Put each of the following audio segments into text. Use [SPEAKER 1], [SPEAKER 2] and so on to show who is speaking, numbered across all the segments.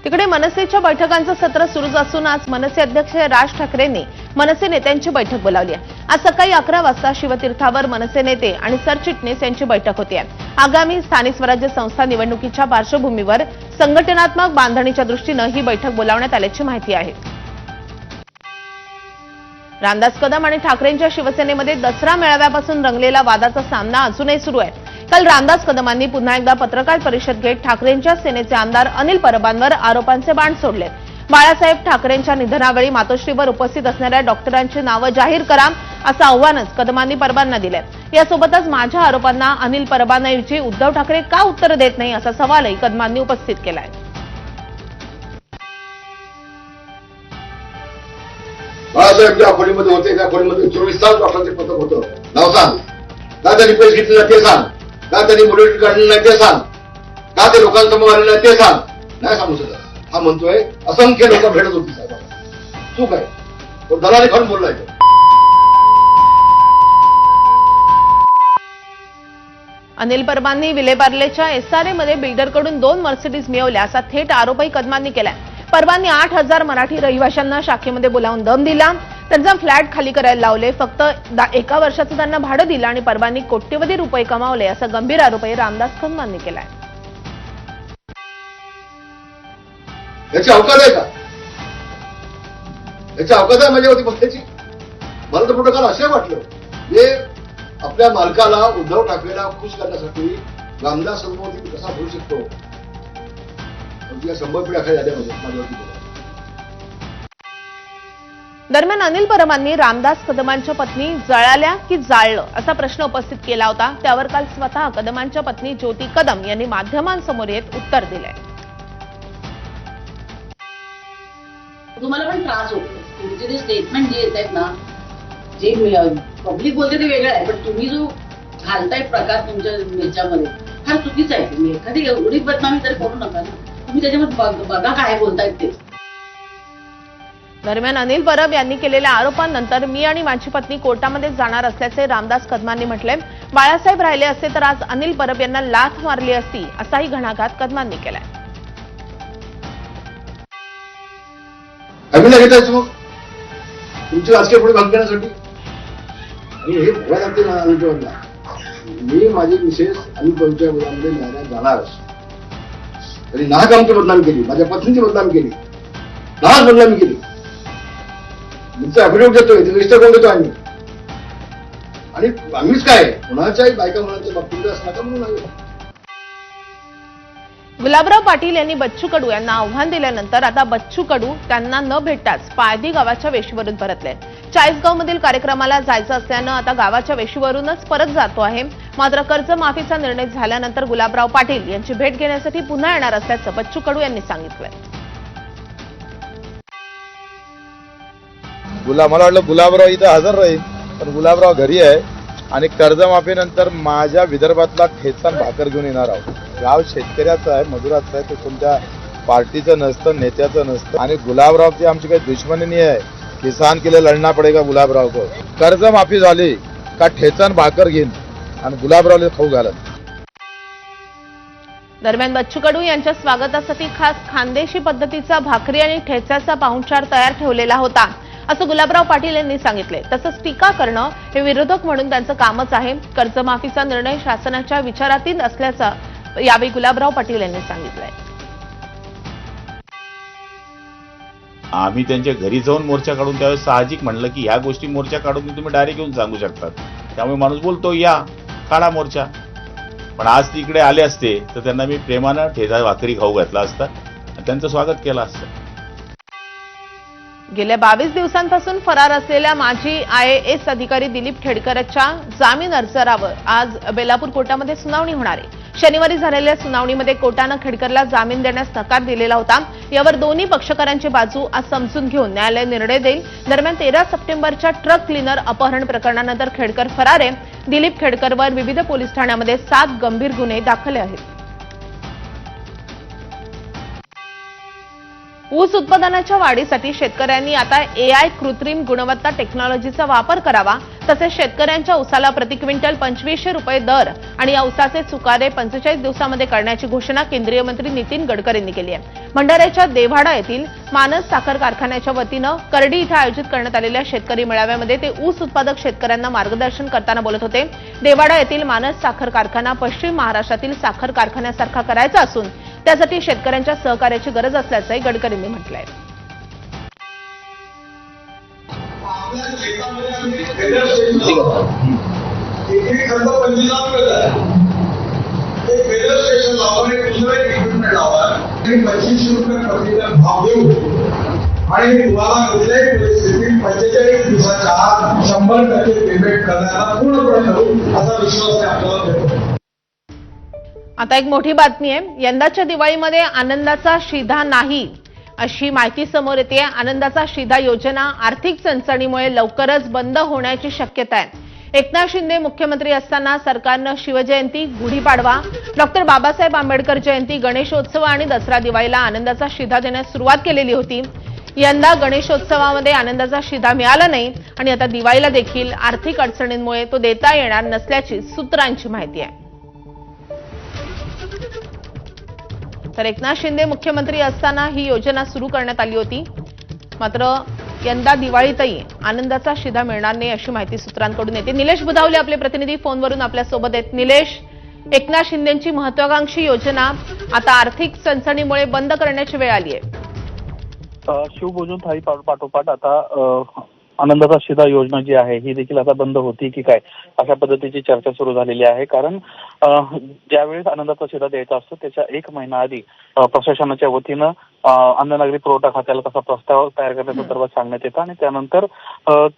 [SPEAKER 1] तिकडे मनसेच्या बैठकांचं सत्र सुरूच असून आज मनसे अध्यक्ष राज ठाकरेंनी मनसे नेत्यांची बैठक बोलावली आहे। आज सकाळी 11 वाजता शिवतीर्थावर मनसे नेते आणि सरचिटणीस यांची बैठक होती आहे। आगामी स्थानिक स्वराज्य संस्था निवडणुकीच्या पार्श्वभूमीवर संघटनात्मक बांधणीच्या दृष्टीने ही बैठक बोलावण्यात आल्याची माहिती आहे। रामदास कदम आणि ठाकरेंच्या शिवसेनेमध्ये दसरा मेळाव्यापासून रंगलेला वादाचा सामना अजूनही सुरू आहे। काल रामदास कदमांनी पुन्हा एकदा पत्रकार परिषद घेत ठाकरेंच्या सेनेचे आमदार अनिल परबांवर आरोपांचे बाण सोडले। बाळासाहेब ठाकरेंच्या निधनावेळी मातोश्रीवर उपस्थित असणाऱ्या डॉक्टरांची नावे जाहीर करा असं आव्हानच कदमांनी परबांना दिले। यासोबतच माझ्या आरोपांना अनिल परबांऐवजी उद्धव ठाकरे का उत्तर देत नाही असा सवालही कदमांनी उपस्थित केलाय।
[SPEAKER 2] बाळासाहेब ज्या खोलीमध्ये होते त्या खोलीमध्ये 24 तास डॉक्टरांचे पथक होतं, नाव सांग, का त्यांनी पैसे घेतले ते सांग, का त्यांनी मुलीटी काढली नाही ते सांग, का ते लोकांसमोर आले नाही ते सांग, नाही सांगू शकत। हा म्हणतोय असंख्य लोक भेटत होती साहेबांना, चूक आहे, तो दलाली खाऊन बोललाय।
[SPEAKER 1] अनिल परबांनी विलेपार्लेच्या एसआरए मध्ये बिल्डरकडून 2 मर्सिडीज मिळवल्या असा थेट आरोपही कदमांनी केलाय। परबांनी 8000 मराठी रहिवाशांना शाखेमध्ये बोलावून दम दिला, त्यांचा फ्लॅट खाली करायला लावले, फक्त 1 वर्षाचं त्यांना भाडं दिलं आणि परबांनी कोट्यवधी रुपये कमावले असा गंभीर आरोपही रामदास कदमांनी केलाय।
[SPEAKER 2] याची अवकाश आहे का? याची अवकाश आहे माझ्यावरती बघण्याची? मला तर प्रोटोकॉल असे वाटलं जे आपल्या मालकाला उद्धव ठाकरेला खुश करण्यासाठी रामदास कदमावरती कसा बोलू शकतो? 100 पिढ्या खाली आल्यामध्ये माझ्यावरती बोला।
[SPEAKER 1] दरम्यान अनिल परबांनी रामदास कदमांच्या पत्नी जळाल्या की जाळलं असा प्रश्न उपस्थित केला होता। त्यावर काल स्वतः कदमांच्या पत्नी ज्योती कदम यांनी माध्यमांसमोर येत उत्तर दिलंय।
[SPEAKER 3] तुम्हाला पण त्रास होतो, तुमचे जे स्टेटमेंट जे येत आहेत ना, जे पब्लिक बोलते ते वेगळं आहे, पण तुम्ही जो घालताय प्रकार तुमच्या याच्यामध्ये फार चुकीचा आहे। तुम्ही एखादी एवढी बदनामी तर करू नका ना, तुम्ही त्याच्यामध्ये बघा काय बोलतायत ते।
[SPEAKER 1] दरम्यान अनिल परब यांनी केलेल्या आरोपांनंतर मी आणि माझी पत्नी कोर्टामध्ये जाणार असल्याचे रामदास कदमांनी म्हटले। बाळासाहेब राहिले असते तर आज अनिल परब यांना लाथ मारली असती असाही घणाघात कदमांनी केलाय।
[SPEAKER 2] आम्ही नाही घेतायचं मग तुमची राजकीय पुढे भाग घेण्यासाठी, आणि हे भोगा लागते ना अनिलला। मी माझी मिसेस अनिल परबच्या मुलामध्ये न्यायालयात जाणार, त्यांनी नाहक आमची बदनामी केली, माझ्या पत्नीची बदनामी केली, नाहक बदनामी केली। तुमचं ऍफिडेव्हिट देतोय, ते रजिस्टर करून देतो आम्ही, आणि आम्हीच काय कुणाच्याही बायका मुलांच्या बाबतीत असं नका म्हणून आहे।
[SPEAKER 1] गुलाबराव पाटील यांनी बच्चू कडू यांना आव्हान दिल्यानंतर आता बच्चू कडू त्यांना न भेटताच पायदी गावाच्या वेशीवरून परतले। चाळीसगावमधील कार्यक्रमाला जायचं असल्यानं आता गावाच्या वेशीवरूनच परत जातो आहे। मात्र कर्जमाफीचा निर्णय झाल्यानंतर गुलाबराव पाटील यांची भेट घेण्यासाठी पुन्हा येणार असल्याचं बच्चू कडू यांनी सांगितलंय।
[SPEAKER 4] मला वाटलं गुलाबराव इथं हजर राहील, पण गुलाबराव घरी आहे आणि कर्जमाफीनंतर माझ्या विदर्भातला ठेचा भाकर घेऊन येणार आहोत। गाव शेतकऱ्याचं आहे, मजुराचं आहे, ते तुमच्या पार्टीचं नसतं, नेत्याचं नसतं, आणि गुलाबरावची आमची काही दुश्मनी नाही आहे। किसान के लिए लढना पडेगा गुलाबराव को। कर्जमाफी झाली का ठेचन भाकर घेईन आणि गुलाबरावला खाऊ घालत।
[SPEAKER 1] दरम्यान बच्चू कडू यांच्या स्वागतासाठी खास खानदेशी पद्धतीचा भाकरी आणि ठेच्याचा पाहुणचार तयार ठेवलेला होता असं गुलाबराव पाटील यांनी सांगितले। तसंच टीका करणं हे विरोधक म्हणून त्यांचं कामच आहे। कर्जमाफीचा निर्णय शासनाच्या विचाराधीन असल्याचं यावेळी गुलाबराव पाटील यांनी सांगितलंय।
[SPEAKER 5] आम्ही त्यांच्या घरी जाऊन मोर्चा काढून त्यावेळेस साहजिक म्हणलं की ह्या गोष्टी मोर्चा काढून तुम्ही डायरेक्ट येऊन सांगू शकतात, त्यामुळे माणूस बोलतो या काढा मोर्चा। पण आज तिकडे आले असते तर त्यांना मी प्रेमानं ठेचा भाकरी खाऊ घातला असता आणि त्यांचं स्वागत केलं असतं।
[SPEAKER 1] गेल्या 22 दिवसांपासून फरार असलेल्या माजी IAS अधिकारी दिलीप खेडकरच्या जामीन अर्जावर आज बेलापूर कोर्टामध्ये सुनावणी होणार आहे। शनिवारी झालेल्या सुनावणीमध्ये कोर्टानं खेडकरला जामीन देण्यास नकार दिलेला होता। यावर दोन्ही पक्षकारांची बाजू आज समजून घेऊन न्यायालय निर्णय देईल। दरम्यान 13 सप्टेंबरच्या ट्रक क्लीनर अपहरण प्रकरणानंतर खेडकर फरार आहे। दिलीप खेडकरवर विविध पोलीस ठाण्यामध्ये 7 गंभीर गुन्हे दाखल आहेत। ऊस उत्पादनाच्या वाढीसाठी शेतकऱ्यांनी आता AI कृत्रिम गुणवत्ता टेक्नॉलॉजीचा वापर करावा, तसेच शेतकऱ्यांच्या ऊसाला प्रति क्विंटल 2500 रुपये दर आणि या ऊसाचे चुकारे 45 दिवसांमध्ये करण्याची घोषणा केंद्रीय मंत्री नितीन गडकरींनी केली आहे. भंडाऱ्याच्या देवाडा येथील मानस साखर कारखान्याच्या वतीनं करडी इथं आयोजित करण्यात आलेल्या शेतकरी मेळाव्यामध्ये ते ऊस उत्पादक शेतकऱ्यांना मार्गदर्शन करताना बोलत होते. देवाडा येथील मानस साखर कारखाना पश्चिम महाराष्ट्रातील साखर कारखान्यासारखा करायचा असून त्यासाठी शेतकऱ्यांच्या सहकार्याची गरज असल्याचंही गडकरींनी म्हटलंय.
[SPEAKER 6] आणि तुम्हाला कुठल्याही परिस्थितीत 45 दिवसाच्या आत 100% पेमेंट करण्याला पूर्णपणे करू असा विश्वास आपल्याला देतो.
[SPEAKER 1] आता एक मोठी बातमी आहे. यंदाच्या दिवाळीमध्ये आनंदाचा शिधा नाही अशी माहिती समोर येते. आनंदाचा शिधा योजना आर्थिक चणचणीमुळे लवकरच बंद होण्याची शक्यता आहे. एकनाथ शिंदे मुख्यमंत्री असताना सरकारनं शिवजयंती, गुढीपाडवा, डॉक्टर बाबासाहेब आंबेडकर जयंती, गणेशोत्सव आणि दसरा दिवाळीला आनंदाचा शिधा देण्यास सुरुवात केलेली होती. यंदा गणेशोत्सवामध्ये आनंदाचा शिधा मिळाला नाही आणि आता दिवाळीला देखील आर्थिक अडचणींमुळे तो देता येणार नसल्याची सूत्रांची माहिती आहे. तर एकनाथ शिंदे मुख्यमंत्री असताना ही योजना सुरू करण्यात आली होती. मात्र यंदा दिवाळीतही आनंदाचा शिधा मिळणार नाही अशी माहिती सूत्रांकडून येते. निलेश बुधावले आपले प्रतिनिधी फोनवरून आपल्यासोबत आहेत. निलेश, एकनाथ शिंदेंची महत्वाकांक्षी योजना आता आर्थिक चणचणीमुळे बंद करण्याची वेळ आली आहे.
[SPEAKER 7] शिवभोजन थाळी पाठोपाठ आता आनंदाचा शिधा योजना जी आहे ही देखील आता बंद होती की काय अशा पद्धतीची चर्चा सुरू झालेली आहे. कारण ज्यावेळेस आनंदाचा शिधा द्यायचा असतो त्याच्या 1 महिना आधी प्रशासनाच्या वतीनं अन्न नागरी पुरवठा खात्याला तसा प्रस्ताव तयार करण्यासंदर्भात सांगण्यात येतं आणि त्यानंतर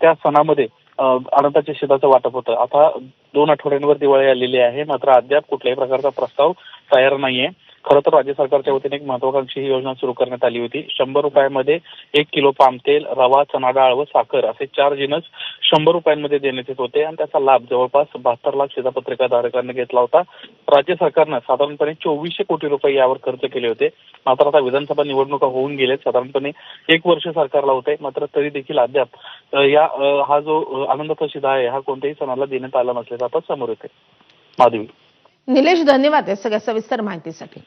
[SPEAKER 7] त्या सणामध्ये आनंदाच्या शिधाचं वाटप होतं. आता 2 आठवड्यांवर दिवाळी आलेली आहे, मात्र अद्याप कुठल्याही प्रकारचा प्रस्ताव तयार नाहीये. खरं तर राज्य सरकारच्या वतीने एक महत्वाकांक्षी ही योजना सुरू करण्यात आली होती. 100 रुपयामध्ये 1 किलो पाम तेल, रवा, चणा डाळ व साखर असे 4 जिन्नस 100 रुपयांमध्ये देण्यात येत होते आणि त्याचा लाभ जवळपास 72 लाख शिधापत्रिका धारकांना घेतला होता. राज्य सरकारनं साधारणपणे 2400 कोटी रुपये यावर खर्च केले होते. मात्र आता विधानसभा निवडणुका होऊन गेलेत, साधारणपणे 1 वर्ष सरकारला होते, मात्र तरी देखील अद्याप हा जो आनंदाचा शिधा आहे हा कोणत्याही सणाला देण्यात आला नसल्याचं आता समोर येते. माधवी.
[SPEAKER 1] निलेश, धन्यवाद या सगळ्या सविस्तर माहितीसाठी.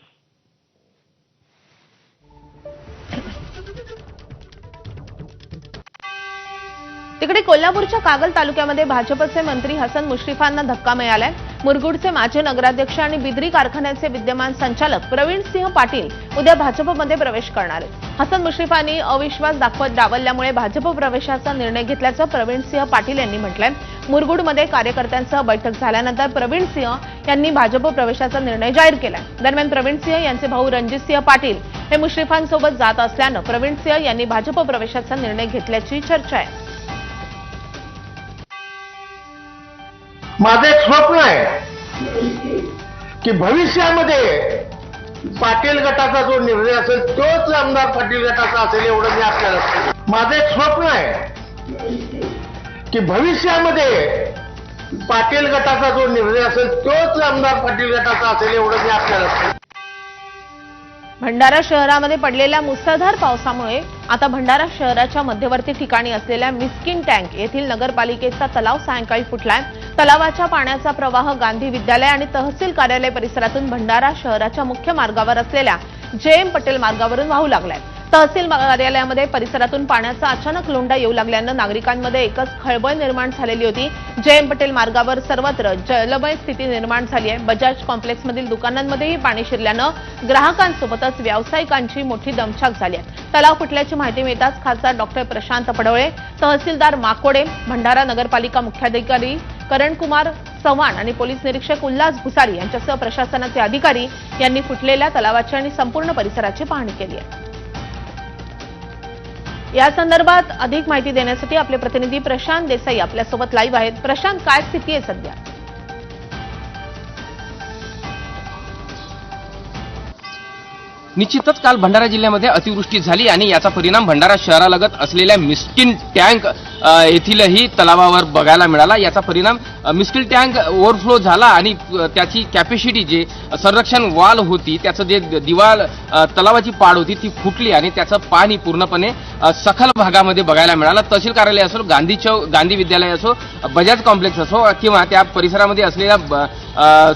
[SPEAKER 1] तिकडे कोल्हापूरच्या कागल तालुक्यामध्ये भाजपचे मंत्री हसन मुश्रीफांना धक्का मिळालाय. मुरगुडचे माजी नगराध्यक्ष आणि बिद्री कारखान्याचे विद्यमान संचालक प्रवीण सिंह पाटील उद्या भाजपमध्ये प्रवेश करणार आहेत. हसन मुश्रीफांनी अविश्वास दाखवत डावलल्यामुळे भाजप प्रवेशाचा निर्णय घेतल्याचं प्रवीण सिंह पाटील यांनी म्हटलंय. मुरगुडमध्ये कार्यकर्त्यांसह बैठक झाल्यानंतर प्रवीण सिंह यांनी भाजप प्रवेशाचा निर्णय जाहीर केलाय. दरम्यान प्रवीण सिंह यांचे भाऊ रणजित सिंह पाटील हे मुश्रीफांसोबत जात असल्यानं प्रवीण सिंह यांनी भाजप प्रवेशाचा निर्णय घेतल्याची चर्चा आहे.
[SPEAKER 8] माझं एक स्वप्न आहे की भविष्यामध्ये पाटील गटाचा जो निर्णय असेल तोच आमदार पाटील गटाचा असेल एवढं मी आपल्याला सांगतो. माझं एक स्वप्न आहे की भविष्यामध्ये पाटील गटाचा जो निर्णय असेल तोच आमदार पाटील गटाचा असेल एवढं मी आपल्याला सांगतो.
[SPEAKER 1] भंडारा शहरामध्ये पडलेल्या मुसळधार पावसामुळे आता भंडारा शहराच्या मध्यवर्ती ठिकाणी असलेल्या मिस्किन टँक येथील नगरपालिकेचा तलाव सायंकाळी फुटलाय. तलावाच्या पाण्याचा प्रवाह गांधी विद्यालय आणि तहसील कार्यालय परिसरातून भंडारा शहराच्या मुख्य मार्गावर असलेल्या JM पटेल मार्गावरून वाहू लागलाय. तहसील कार्यालयामध्ये परिसरातून पाण्याचा अचानक लोंढा येऊ लागल्यानं नागरिकांमध्ये एकच खळबळ निर्माण झालेली होती. JM पटेल मार्गावर सर्वत्र जलमय स्थिती निर्माण झाली आहे. बजाज कॉम्प्लेक्समधील दुकानांमध्येही पाणी शिरल्यानं ग्राहकांसोबतच व्यावसायिकांची मोठी दमछाक झाली आहे. तलाव फुटल्याची माहिती मिळताच खासदार डॉक्टर प्रशांत पडवळे, तहसीलदार माकोडे, भंडारा नगरपालिका मुख्याधिकारी करणकुमार चव्हाण आणि पोलीस निरीक्षक उल्हास भुसारी यांच्यासह प्रशासनाचे अधिकारी यांनी फुटलेल्या तलावाची आणि संपूर्ण परिसराची पाहणी केली आहे. या संदर्भात अधिक माहिती देण्यासाठी आपले प्रतिनिधी प्रशांत देसाई आपल्यासोबत लाईव्ह आहेत. प्रशांत, काय स्थिती आहे सध्या?
[SPEAKER 9] निश्चितच काल भंडारा जिल्ह्यामध्ये अतिवृष्टी झाली आणि याचा परिणाम भंडारा शहरालगत असलेल्या मिस्किन टँक येथीलही तलावावर बघायला मिळाला. याचा परिणाम मिस्किल टँक ओव्हरफ्लो झाला आणि त्याची कॅपॅसिटी जे संरक्षण वाल होती, त्याचं जे दिवाल तलावाची पाड होती ती फुटली आणि त्याचं पाणी पूर्णपणे सखल भागामध्ये बघायला मिळालं. तहसील कार्यालय असो, गांधी विद्यालय असो, बजाज कॉम्प्लेक्स असो किंवा त्या परिसरामध्ये असलेल्या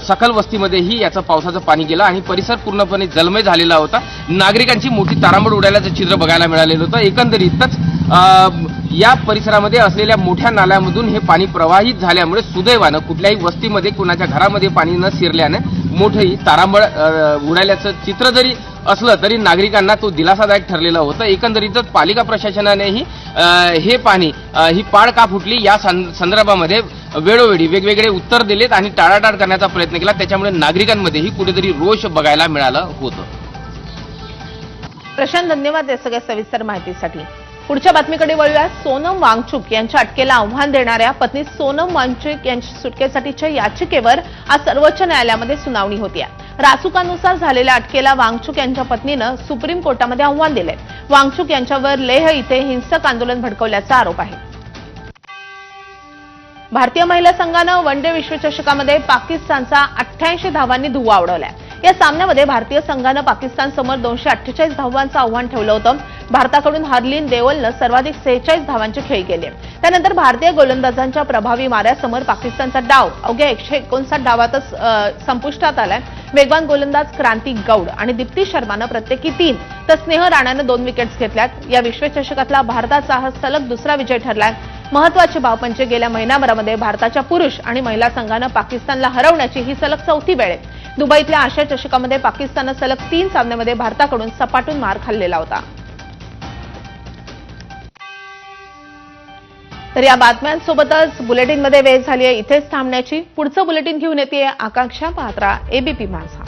[SPEAKER 9] सखल वस्तीमध्येही याचं पावसाचं पाणी गेलं आणि परिसर पूर्णपणे जलमय झालेला होता. नागरिकांची मोठी तारांबळ उडाल्याचं चित्र बघायला मिळालेलं होतं. एकंदरीतच या परिसरामध्ये असलेल्या मोठ्या नाल्यामधून हे पाणी प्रवाहित झाल्यामुळे सुदैवानं कुठल्याही वस्तीमध्ये कुणाच्या घरामध्ये पाणी न शिरल्याने मोठंही तारांबळ उडाल्याचं चित्र जरी असलं तरी नागरिकांना तो दिलासादायक ठरलेला होता. एकंदरीतच पालिका प्रशासनानेही हे पाणी ही पाड का फुटली या संदर्भामध्ये वेळोवेळी वेगवेगळे उत्तर दिलेत आणि टाळाटाळ करण्याचा प्रयत्न केला. त्याच्यामुळे नागरिकांमध्येही कुठेतरी रोष बघायला मिळालं होतं.
[SPEAKER 1] प्रशांत, धन्यवाद या सगळ्या सविस्तर माहितीसाठी. पुढच्या बातमीकडे वळूया. सोनम वांगचुक यांच्या अटकेला आव्हान देणाऱ्या पत्नी सोनम वांगचुक यांच्या सुटकेसाठीच्या याचिकेवर आज सर्वोच्च न्यायालयामध्ये सुनावणी होती. रासुकानुसार झालेल्या अटकेला वांगचुक यांच्या पत्नीनं सुप्रीम कोर्टामध्ये आव्हान दिलंय. वांगचुक यांच्यावर लेह इथे हिंसक आंदोलन भडकवल्याचा आरोप आहे. भारतीय महिला संघानं वन डे विश्वचषकामध्ये पाकिस्तानचा 88 धावांनी धुव्वा उडवलाय. या सामन्यामध्ये भारतीय संघानं पाकिस्तानसमोर 248 धावांचं आव्हान ठेवलं होतं. भारताकडून हरलीन देओलनं सर्वाधिक 46 धावांचे खेळी केले. त्यानंतर भारतीय गोलंदाजांच्या प्रभावी माऱ्यासमोर पाकिस्तानचा डाव अवघ्या 159 डावातच संपुष्टात आलाय. वेगवान गोलंदाज क्रांती गौड आणि दीप्ती शर्मानं प्रत्येकी 3 तर स्नेह राणानं 2 विकेट्स घेतल्यात. या विश्वचषकातला भारताचा हा सलग दुसरा विजय ठरलाय. महत्वाची बाब म्हणजे गेल्या महिनाभरामध्ये भारताच्या पुरुष आणि महिला संघानं पाकिस्तानला हरवण्याची ही सलग 4थी वेळ आहे. दुबईतल्या आशिया चषकामध्ये पाकिस्ताननं सलग 3 सामन्यामध्ये भारताकडून सपाटून मार खाल्लेला होता. तर या बातम्यांसोबतच बुलेटिनमध्ये वेळ झाली आहे इथेच थांबण्याची. पुढचं बुलेटिन घेऊन येते आकांक्षा. पाहत रहा एबीपी माझा.